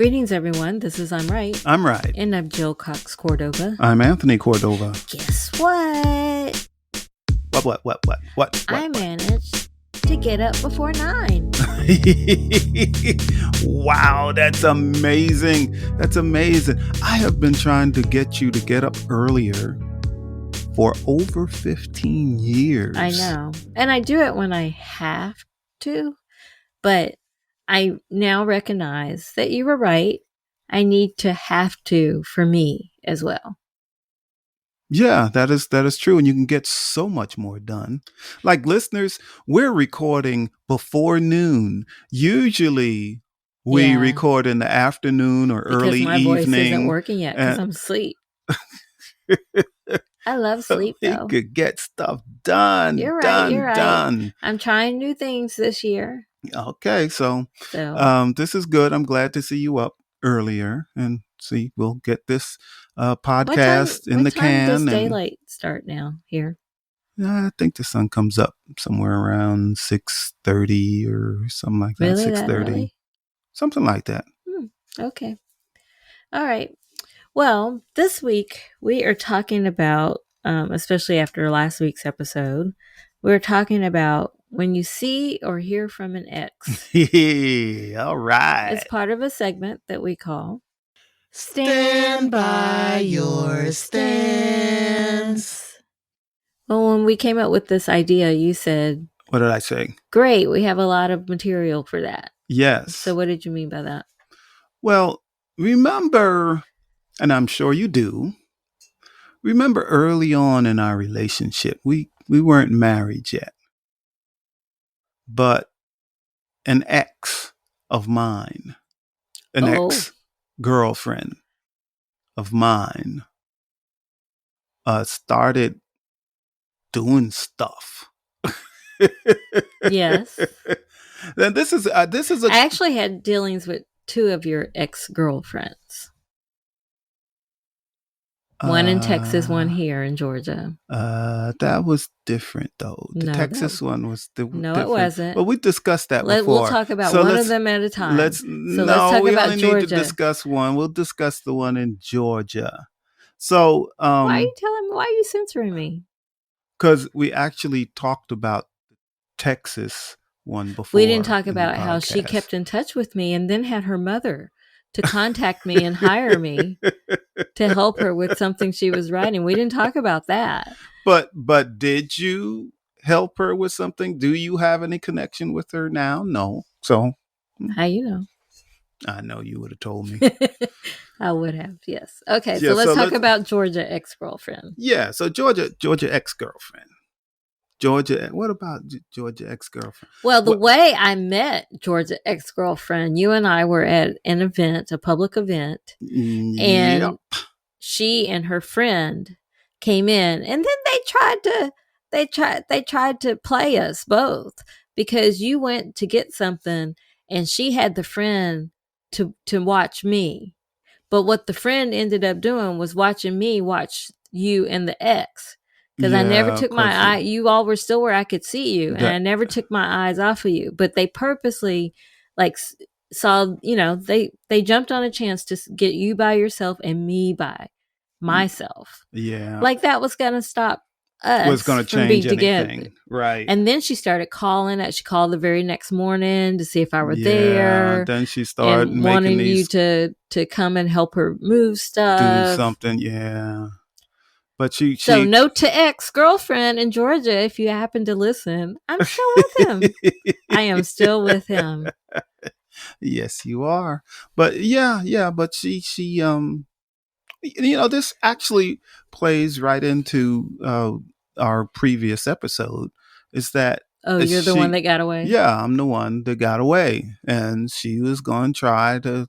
Greetings, everyone. This is I'm Right. I'm right. And I'm Jill Cox Cordova. I'm Anthony Cordova. Guess what? What? I managed to get up before 9. Wow, that's amazing. That's amazing. I have been trying to get you to get up earlier for over 15 years. I know. And I do it when I have to, but I now recognize that you were right. I need to have to for me as well. Yeah, that is true. And you can get so much more done. Like listeners, we're recording before noon. Usually we record in the afternoon or early evening. Because my voice isn't working yet because I'm asleep. I love sleep, though. You could get stuff done. You're right. Done. I'm trying new things this year. Okay, so this is good. I'm glad to see you up earlier, and see we'll get this podcast in the can. What time does daylight start now here? I think the sun comes up somewhere around 6:30 or something like that. Really? 6:30, something like that. Okay. All right. Well, this week we are talking about, especially after last week's episode, we're talking about when you see or hear from an ex. All right. It's part of a segment that we call Stand by your stance. Well, when we came up with this idea, you said, what did I say? Great, we have a lot of material for that. Yes. So what did you mean by that? Well, remember, and I'm sure you do, remember early on in our relationship, we weren't married yet, but an ex of mine, ex-girlfriend of mine, started doing stuff. Yes. Then this is I actually had dealings with 2 of your ex-girlfriends. One in Texas, one here in Georgia. That was different, though. The Texas one was different. No, it wasn't. But we discussed that before. We'll talk about one of them at a time. Let's talk about Georgia. Need to discuss one. We'll discuss the one in Georgia. So, why are you telling me? Why are you censoring me? Because we actually talked about Texas one before. We didn't talk about how she kept in touch with me and then had her mother to contact me and hire me to help her with something she was writing. We didn't talk about that. But did you help her with something? Do you have any connection with her now? No. So how you know? I know you would have told me. I would have, yes. Okay, so let's talk about Georgia ex-girlfriend. Yeah, so Georgia ex-girlfriend. Georgia, what about Georgia ex-girlfriend? Well, the way I met Georgia ex-girlfriend, you and I were at an event, a public event, and she and her friend came in, and then they tried to play us both because you went to get something and she had the friend to watch me. But what the friend ended up doing was watching me watch you and the ex. Because I never took my eye. You all were still where I could see you, and I never took my eyes off of you. But they purposely, saw, they jumped on a chance to get you by yourself and me by myself. Yeah, like that was gonna stop us. Was gonna change anything, right? And then she started calling. She called the very next morning to see if I were there. Then she started wanting you to come and help her move stuff, do something. Yeah. But so note to ex-girlfriend in Georgia, if you happen to listen, I'm still with him. I am still with him. Yes, you are. But but she this actually plays right into our previous episode. Is that you're the one that got away? Yeah, I'm the one that got away, and she was going to try to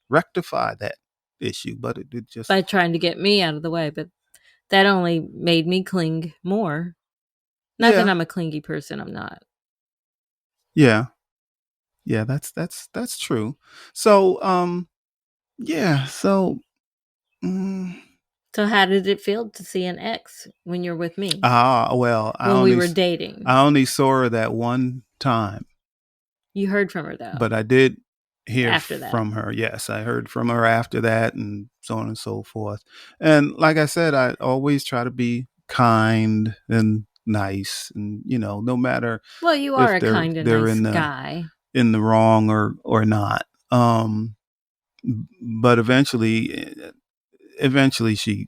rectify that issue, but it just by trying to get me out of the way, but that only made me cling more. Not that I'm a clingy person. I'm not. Yeah. Yeah, that's true. So, So how did it feel to see an ex when you're with me? Well, when we were dating. I only saw her that one time. You heard from her, though. But I did hear after that. from her. Yes, I heard from her after that, and so on and so forth. And like I said, I always try to be kind and nice, and no matter Well, you are if a kind and nice guy. in the wrong or not. But eventually she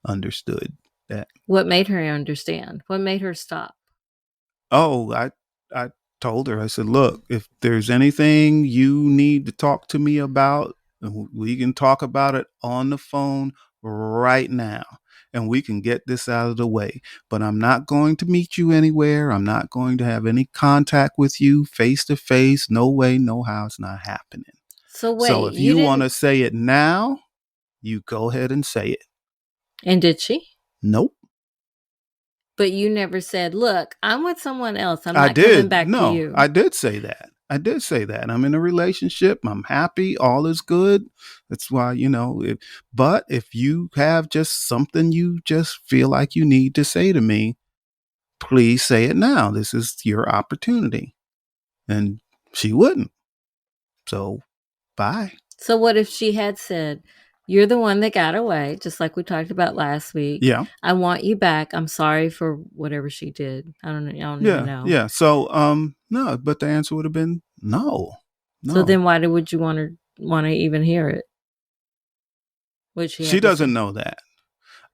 understood that. What made her understand? What made her stop? Oh, I told her, I said, look, if there's anything you need to talk to me about, we can talk about it on the phone right now, and we can get this out of the way. But I'm not going to meet you anywhere. I'm not going to have any contact with you face to face. No way, no how. It's not happening. So wait, so if you want to say it now, you go ahead and say it. And did she? Nope. But you never said, look, I'm with someone else. I'm not coming back to you. I did say that. I'm in a relationship. I'm happy. All is good. That's why, but if you have just something you just feel like you need to say to me, please say it now. This is your opportunity. And she wouldn't. So, bye. So what if she had said, you're the one that got away, just like we talked about last week. Yeah. I want you back. I'm sorry for whatever she did. I don't even know. Yeah. So, no, but the answer would have been no. So then why would you want to even hear it? She doesn't know that.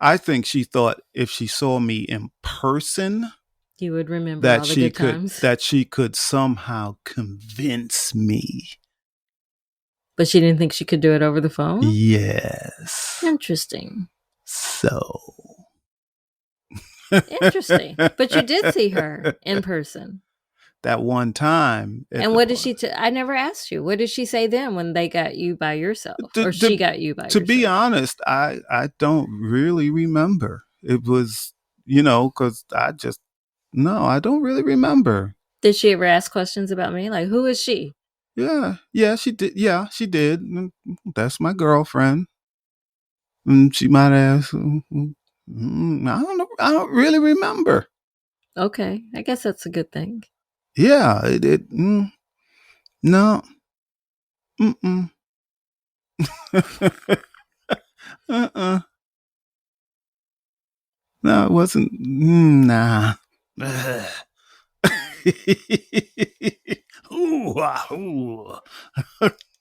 I think she thought if she saw me in person, you would remember all the good times. That she could somehow convince me. But she didn't think she could do it over the phone? Yes. Interesting. So. Interesting. But you did see her in person. That one time. And what did she I never asked you. What did she say then when they got you by yourself? Or she got you by yourself? To be honest, I don't really remember. It was, because I don't really remember. Did she ever ask questions about me? Like, who is she? Yeah, she did. Yeah, she did. That's my girlfriend. And she might ask, I don't know. I don't really remember. Okay. I guess that's a good thing. Yeah, no. Mm-mm. No, it wasn't. Nah.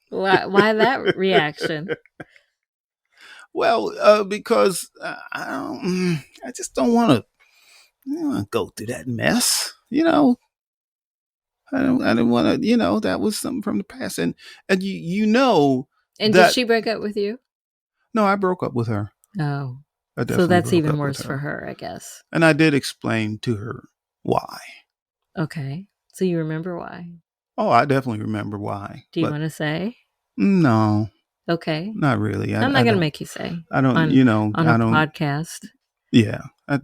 Why that reaction? Well, because I just don't want to go through that mess. I didn't want to. That was something from the past, and And did she break up with you? No, I broke up with her. Oh, so that's even worse for her, I guess. And I did explain to her why. Okay, so you remember why? Oh, I definitely remember why. Do you want to say? No. Okay. Not really. I'm not going to make you say. I don't. On a podcast. Yeah. I'd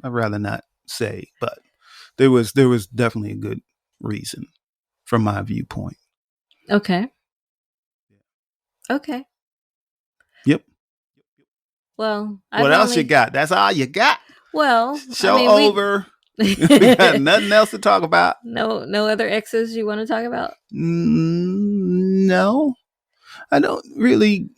rather not say. But there was definitely a good reason from my viewpoint. Okay. Okay. Yep. Well, what else you got? That's all you got. Well, show over. We got nothing else to talk about. No other exes you want to talk about? No, I don't really.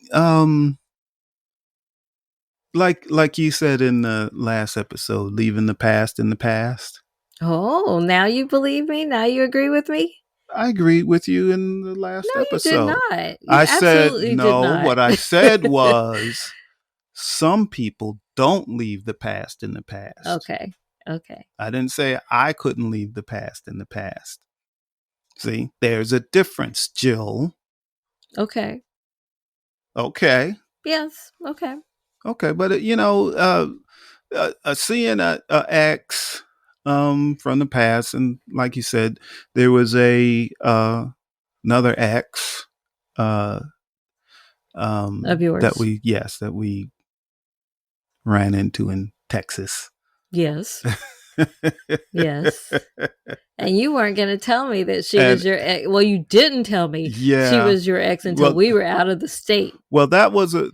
Like you said in the last episode, leaving the past in the past. Oh, now you believe me? Now you agree with me? I agreed with you in the last episode. You did not. I said no. What I said was, some people don't leave the past in the past. Okay. I didn't say I couldn't leave the past in the past. See, there's a difference, Jill. Okay. Yes. Okay. Okay, but seeing a ex from the past, and like you said, there was another ex of yours that we ran into in Texas. Yes. Yes. And you weren't going to tell me that she was your ex. Well, you didn't tell me she was your ex until we were out of the state. Well, that was a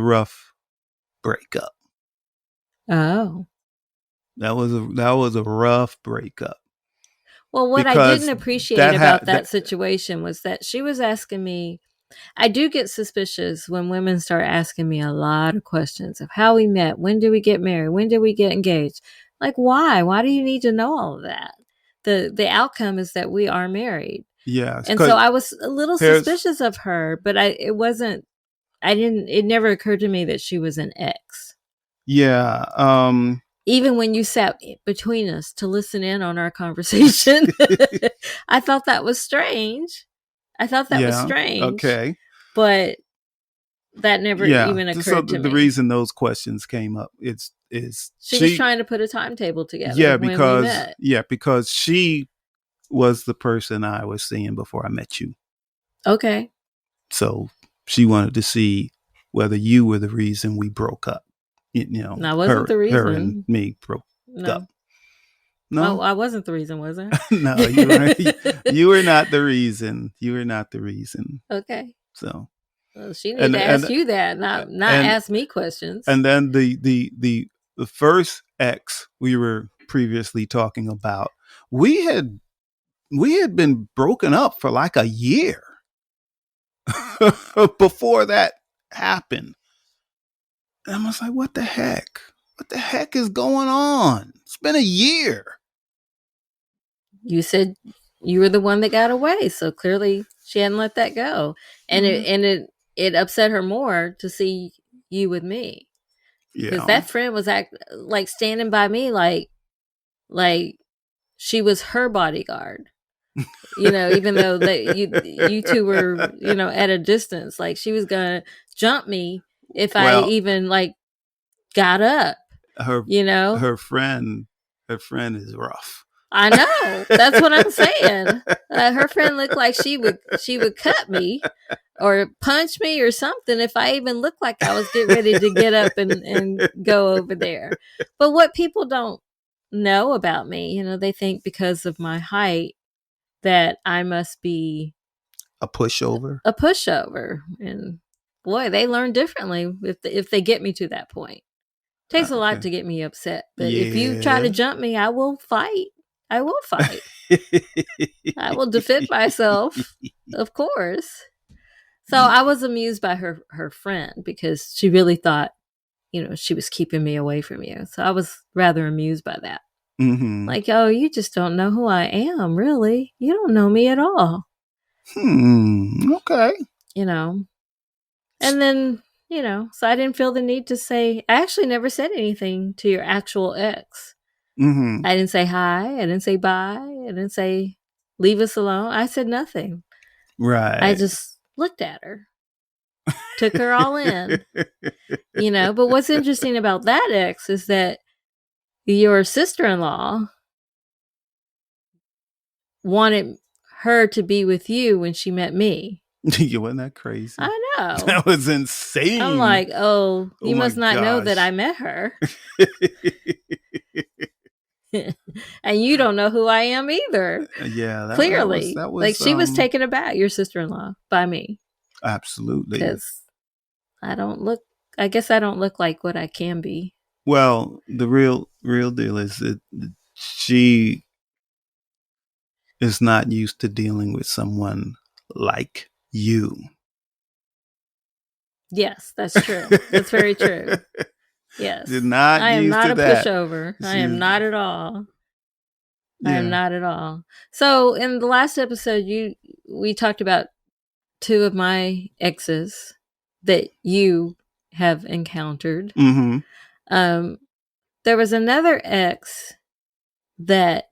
rough breakup. Oh. That was a rough breakup. Well, what I Because didn't appreciate that about that situation was that she was asking me, I do get suspicious when women start asking me a lot of questions of how we met, when did we get married, when did we get engaged? Like, why? Why do you need to know all of that? The outcome is that we are married. Yes. And so I was a little suspicious of her, but it never occurred to me that she was an ex. Yeah. Even when you sat between us to listen in on our conversation, I thought that was strange. Was strange. Okay. But that never even occurred to me. The reason those questions came up is she was trying to put a timetable together. Yeah, because she was the person I was seeing before I met you. Okay. So she wanted to see whether you were the reason we broke up. I wasn't the reason. Her and me broke up. No, I wasn't the reason, was I? No, you were not the reason. You were not the reason. Okay. So, well, she needed to ask you that, not ask me questions. And then the first ex we were previously talking about, we had been broken up for like a year before that happened. And I was like, what the heck? What the heck is going on? It's been a year. You said you were the one that got away, so clearly she hadn't let that go. And it upset her more to see you with me. Because that friend was like standing by me like she was her bodyguard. Even though you two were, at a distance, like she was gonna jump me if I even like got up. Her friend is rough. I know. That's what I'm saying. Her friend looked like she would cut me or punch me or something if I even looked like I was getting ready to get up and go over there. But what people don't know about me, they think because of my height that I must be a pushover. And boy, they learn differently if they get me to that point. It takes a lot to get me upset. But if you try to jump me, I will fight. I will defend myself, of course. So I was amused by her friend because she really thought, she was keeping me away from you. So I was rather amused by that. Mm-hmm. Like, oh, you just don't know who I am, really. You don't know me at all. Okay. And then, so I didn't feel the need to say, I actually never said anything to your actual ex. Mm-hmm. I didn't say hi. I didn't say bye. I didn't say leave us alone. I said nothing. Right. I just looked at her, took her all in, But what's interesting about that ex is that your sister-in-law wanted her to be with you when she met me. Wasn't that crazy? I know. That was insane. I'm like, you must not know that I met her. And you don't know who I am either. Yeah. Clearly. That was, like she was taken aback, your sister-in-law, by me. Absolutely. Because I guess I don't look like what I can be. Well, the real deal is that she is not used to dealing with someone like you. Yes, that's true. That's very true. Yes. I am not a that. pushover. I am not at all. Yeah. I am not at all. So in the last episode, we talked about two of my exes that you have encountered. Mm-hmm. There was another ex that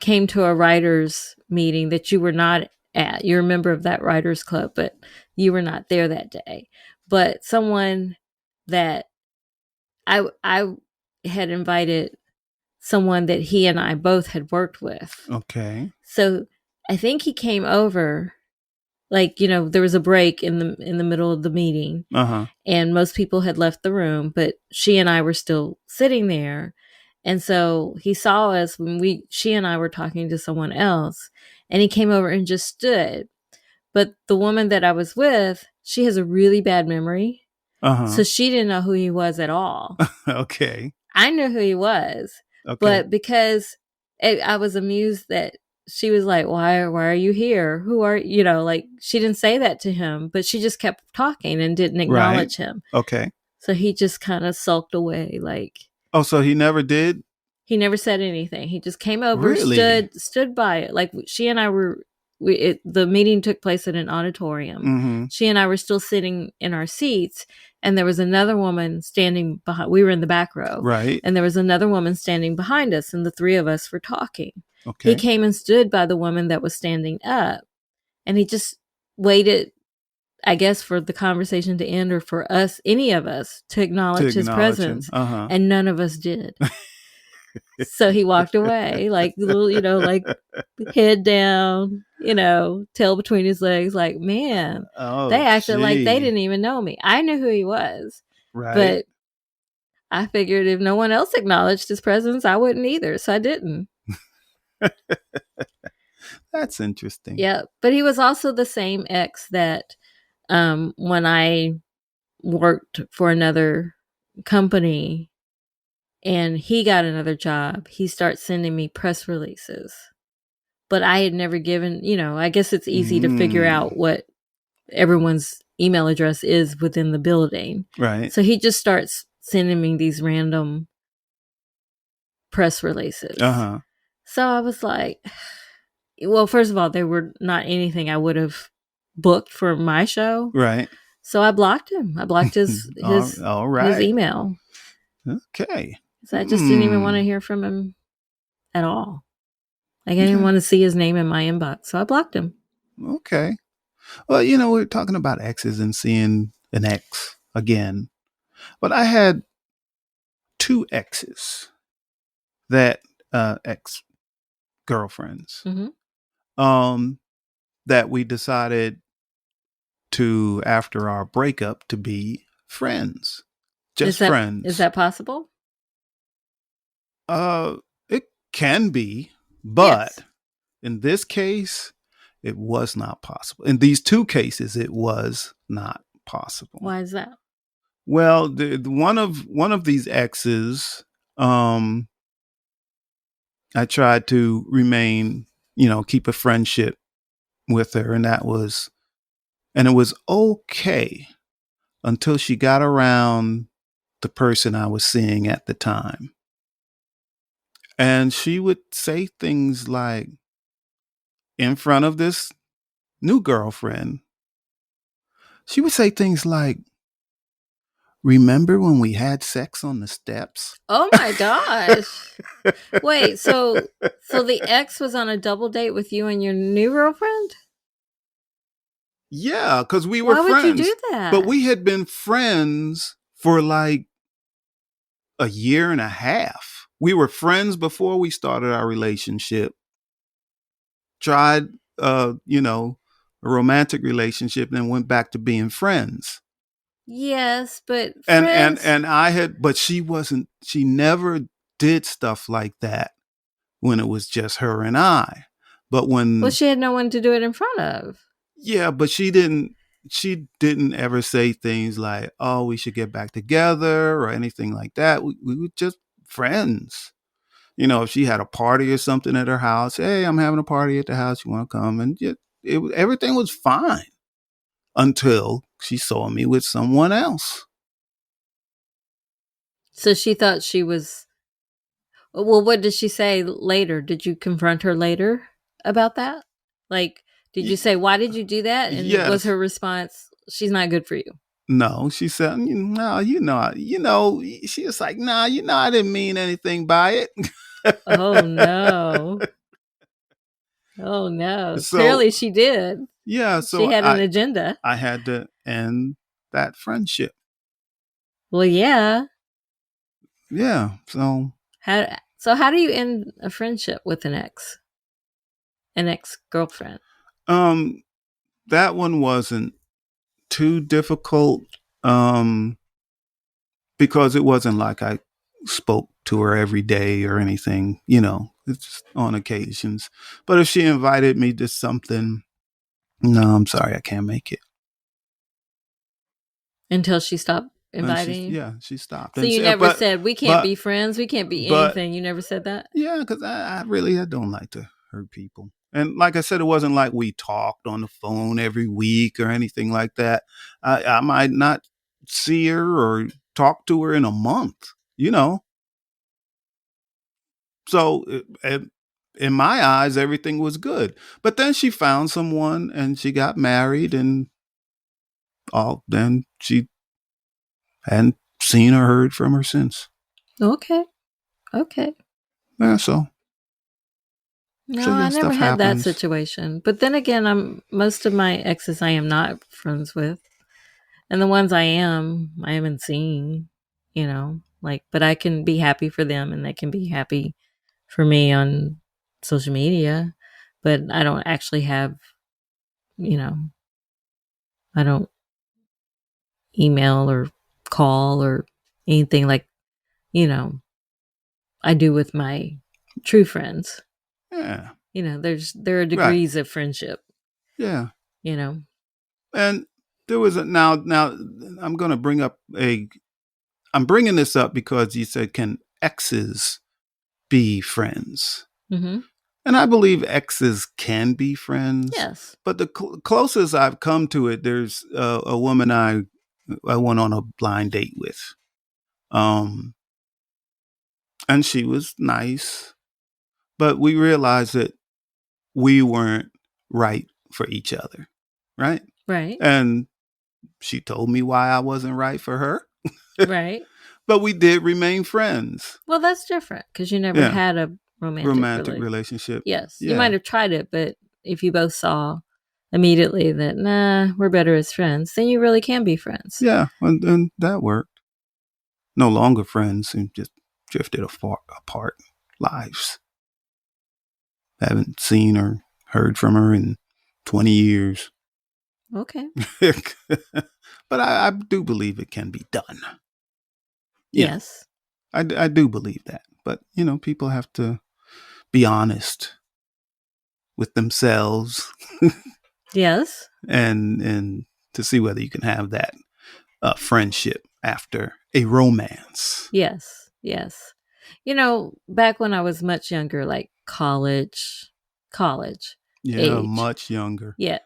came to a writers meeting that you were not at. You're a member of that writers club, but you were not there that day. But someone that I had invited, someone that he and I both had worked with. Okay. So I think he came over, like, there was a break in the middle of the meeting. Uh-huh. And most people had left the room, but she and I were still sitting there. And so he saw us when she and I were talking to someone else, and he came over and just stood. But the woman that I was with, she has a really bad memory. Uh-huh. So she didn't know who he was at all. Okay. I knew who he was. Okay. But because I was amused that she was like, why are you here? Who are you? Know, like she didn't say that to him, but she just kept talking and didn't acknowledge him. Okay. So he just kind of sulked away. Like, oh, so he never did? He never said anything. He just came over, Really? stood by it. Like she and I were, the meeting took place at an auditorium. Mm-hmm. She and I were still sitting in our seats, and there was another woman standing behind. We were in the back row, Right. and there was another woman standing behind us, and the three of us were talking. Okay. He came and stood by the woman that was standing up, and he just waited, I guess, for the conversation to end or for us, any of us, to acknowledge his presence. Uh-huh. And none of us did. So he walked away, like little, like head down, tail between his legs. Like, man, they acted like they didn't even know me. I knew who he was, right? But I figured if no one else acknowledged his presence, I wouldn't either. So I didn't. That's interesting. Yeah, but he was also the same ex that when I worked for another company and he got another job, he starts sending me press releases. But I had never given, I guess it's easy to figure out what everyone's email address is within the building. Right. So he just starts sending me these random press releases. Uh-huh. So I was like, well, first of all, they were not anything I would have booked for my show. Right. So I blocked him. I blocked his all right. his email. Okay. So I just didn't even want to hear from him at all. Like, I didn't want to see his name in my inbox. So I blocked him. Okay. Well, we're talking about exes and seeing an ex again. But I had 2 exes that ex-girlfriends that we decided to, after our breakup, to be friends. Just friends. Is that possible? It can be, but in this case, it was not possible. In these 2 cases, it was not possible. Why is that? Well, one of these exes, I tried to remain, keep a friendship with her, and it was okay until she got around the person I was seeing at the time. And she would say things like, in front of this new girlfriend, she would say things like, remember when we had sex on the steps? Oh my gosh. Wait, so the ex was on a double date with you and your new girlfriend? Yeah, because we were friends. Why would you do that? But we had been friends for like a year and a half. We were friends before we started our relationship. Tried, a romantic relationship, and then went back to being friends. Yes, but but she never did stuff like that when it was just her and I. But when she had no one to do it in front of. Yeah, but she didn't ever say things like, oh, we should get back together or anything like that. We were just friends. If she had a party or something at her house, hey, I'm having a party at the house, you want to come? And everything was fine until she saw me with someone else. So she thought she was... Well, what did she say later? Did you confront her later about that? Like, did you say, why did you do that? And yes. Was her response, she's not good for you? No, she said, no, she was like, nah, I didn't mean anything by it. Oh, no. Oh, no. So, clearly she did. Yeah. So she had an agenda. I had to end that friendship. Well, yeah. Yeah. So how do you end a friendship with an ex-girlfriend? That one wasn't too difficult, because it wasn't like I spoke to her every day or anything, it's on occasions. But if she invited me to something, no, I'm sorry, I can't make it. Until she stopped inviting. She stopped. So you never said we can't be friends. We can't be anything. You never said that. Yeah, because I don't like to hurt people. And like I said, it wasn't like we talked on the phone every week or anything like that. I might not see her or talk to her in a month, So in my eyes, everything was good. But then she found someone and she got married, and then she hadn't seen or heard from her since. Okay. Yeah, so. No, I never had that situation. But then again, most of my exes I am not friends with. And the ones I haven't seen, but I can be happy for them and they can be happy for me on social media. But I don't actually have, I don't email or call or anything like, I do with my true friends. Yeah. There are degrees of friendship. Yeah. And there was now I'm going to bring up I'm bringing this up because you said, can exes be friends? Mm-hmm. And I believe exes can be friends. Yes. But the closest I've come to it, there's a woman I went on a blind date with. And she was nice, but we realized that we weren't right for each other. Right? Right. And she told me why I wasn't right for her. Right. But we did remain friends. Well, that's different because you never had a romantic relationship. Yes. Yeah. You might have tried it, but if you both saw immediately that, nah, we're better as friends, then you really can be friends. Yeah. And that worked. No longer friends and just drifted apart lives. Haven't seen or heard from her in 20 years. Okay. But I do believe it can be done. Yes. I do believe that. But, people have to be honest with themselves. Yes. And to see whether you can have that friendship after a romance. Yes. Yes. Back when I was much younger, like college. Yeah, age. much younger. Yeah.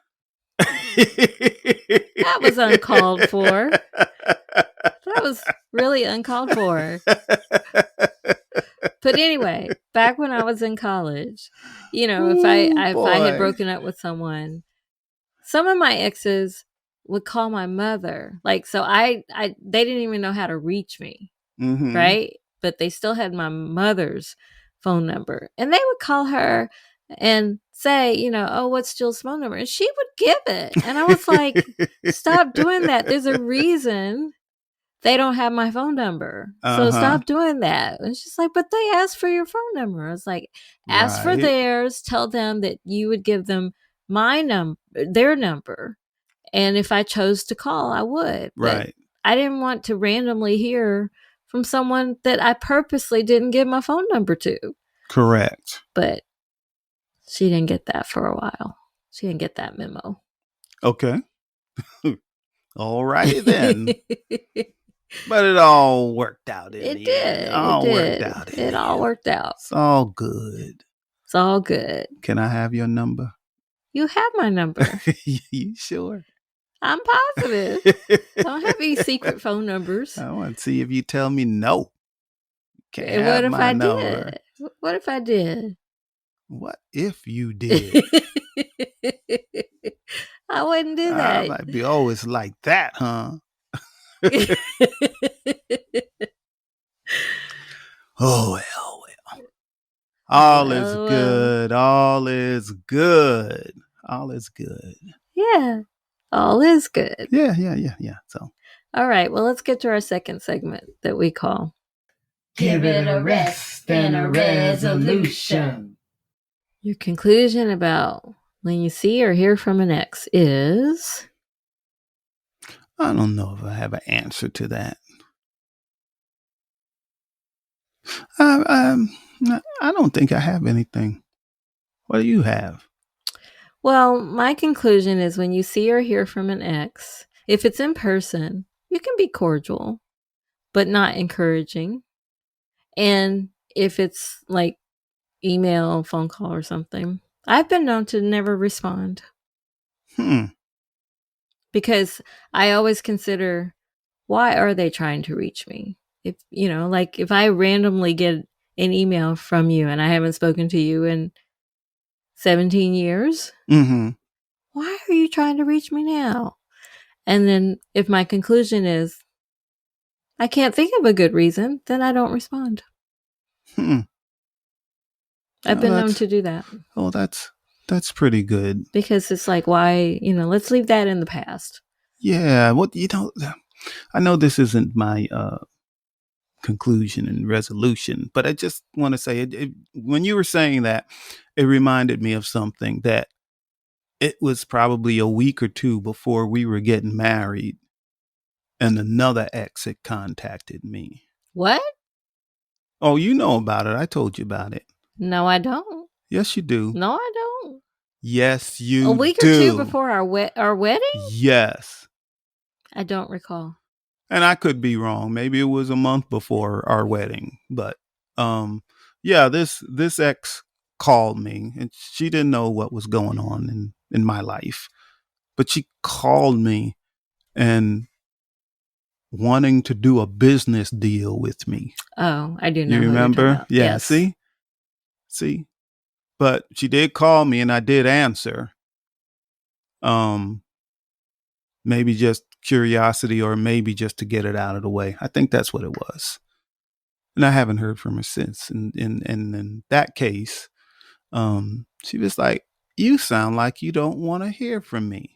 That was uncalled for. That was really uncalled for. But anyway, back when I was in college, if I had broken up with someone, some of my exes would call my mother. Like, so they didn't even know how to reach me. Mm-hmm. Right? But they still had my mother's phone number. And they would call her and say, oh, what's Jill's phone number? And she would give it. And I was like, stop doing that. There's a reason they don't have my phone number. So stop doing that. And she's like, but they asked for your phone number. I was like, ask for theirs. Tell them that you would give them their number. And if I chose to call, I would. Right. But I didn't want to randomly hear from someone that I purposely didn't give my phone number to. Correct. But she didn't get that for a while. She didn't get that memo. Okay. All right then. But it all worked out. It did. It all worked out. It all worked out. It's all good. It's all good. Can I have your number? You have my number. You sure? I'm positive. Don't have any secret phone numbers. I want to see if you tell me no. Can't have my number. What if I did? What if you did? I wouldn't do that. I might be always like that, huh? Oh, well. All is good. All is good. All is good. Yeah. All is good. Yeah. So. All right. Well, let's get to our second segment that we call Give it a rest and a resolution. Your conclusion about when you see or hear from an ex is? I don't know if I have an answer to that. I don't think I have anything. What do you have? Well, my conclusion is when you see or hear from an ex, if it's in person, you can be cordial, but not encouraging. And if it's like email, phone call or something, I've been known to never respond. Because I always consider, why are they trying to reach me? If, like if I randomly get an email from you and I haven't spoken to you in 17 years, why are you trying to reach me now? And then if my conclusion is, I can't think of a good reason, then I don't respond. I've been known to do that. Oh, that's pretty good. Because it's like, why, let's leave that in the past. Yeah. Well, I know this isn't my conclusion and resolution, but I just want to say when you were saying that, it reminded me of something that it was probably a week or two before we were getting married, and another ex had contacted me. What? Oh, you know about it. I told you about it. No, I don't. Yes, you do. No, I don't. Yes, you do. A week or two before our wedding? Yes. I don't recall. And I could be wrong. Maybe it was a month before our wedding. But yeah, this ex called me, and she didn't know what was going on in my life. But she called me and wanting to do a business deal with me. Oh, I do know. You remember? Yeah, yes. See? But she did call me and I did answer. Maybe just curiosity, or maybe just to get it out of the way. I think that's what it was. And I haven't heard from her since. And in that case, she was like, "You sound like you don't want to hear from me."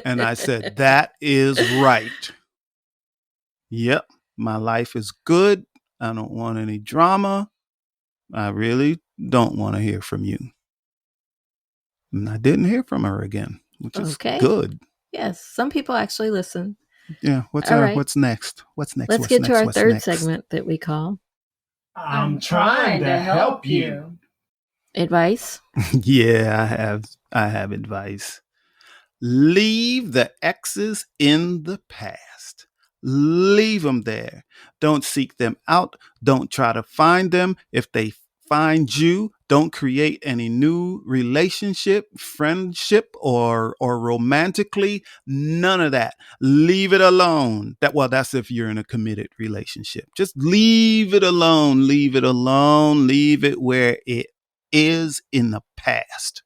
And I said, "That is right. Yep, my life is good. I don't want any drama. I really don't want to hear from you." And I didn't hear from her again, which is good. Yes, some people actually listen. Yeah. What's next? What's next? Let's get to our third segment that we call I'm trying to help you. Advice. Yeah, I have advice. Leave the exes in the past. Leave them there. Don't seek them out. Don't try to find them. If they find you, don't create any new relationship, friendship, or romantically. None of that. Leave it alone. That's if you're in a committed relationship. Just leave it alone. Leave it alone. Leave it where it is in the past.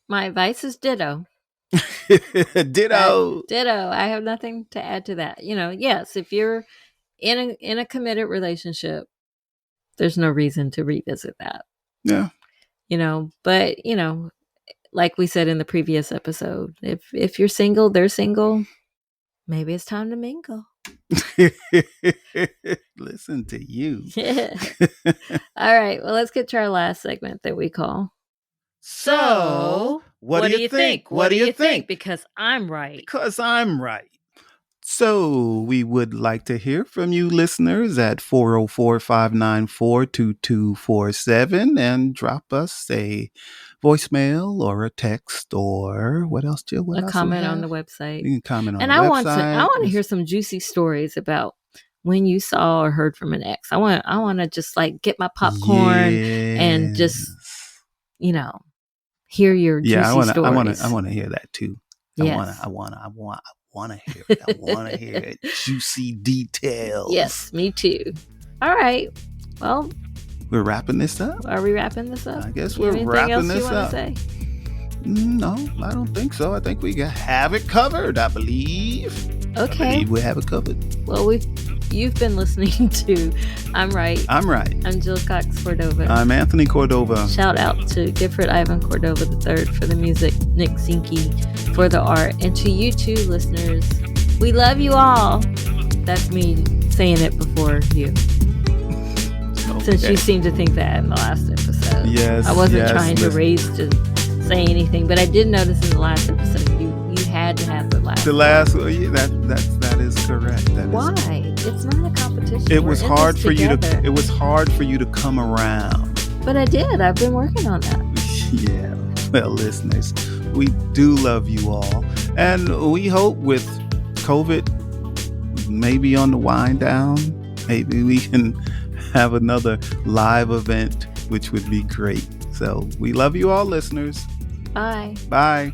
My advice is ditto. Ditto. Ditto. I have nothing to add to that. Yes, if you're in a committed relationship, there's no reason to revisit that. Yeah. But like we said in the previous episode, if you're single, they're single, maybe it's time to mingle. Listen to you. All right. Well, let's get to our last segment that we call. So, what do you think? What do you think? Because I'm right. Because I'm right. So we would like to hear from you listeners at 404-594-2247 and drop us a voicemail or a text or what else, Jill? A comment on the website. You can comment on the website. And I want to hear some juicy stories about when you saw or heard from an ex. I want to just like get my popcorn and just, hear your juicy stories. I want to hear that too. Yes. I want to hear it. I want to hear it. Juicy details. Yes, me too. All right. Well, we're wrapping this up. Are we wrapping this up? I guess we're wrapping this up. Say? No, I don't think so. I think we have it covered, I believe. Okay. I believe we have it covered. Well, you've been listening to I'm Right. I'm Right. I'm Jill Cox Cordova. I'm Anthony Cordova. Shout out to Gifford Ivan Cordova III for the music, Nick Zinke for the art, and to you two listeners, we love you all. That's me saying it before you. Okay. Since you seemed to think that in the last episode. Yes. I wasn't trying to say anything, but I did notice in the last episode you had to have the last. The last, that is correct. Why? It's not a competition. It was hard for you to. It was hard for you to come around. But I did. I've been working on that. Yeah. Well, listeners, we do love you all, And we hope with COVID maybe on the wind down, maybe we can have another live event, which would be great. So we love you all, listeners. Bye. Bye.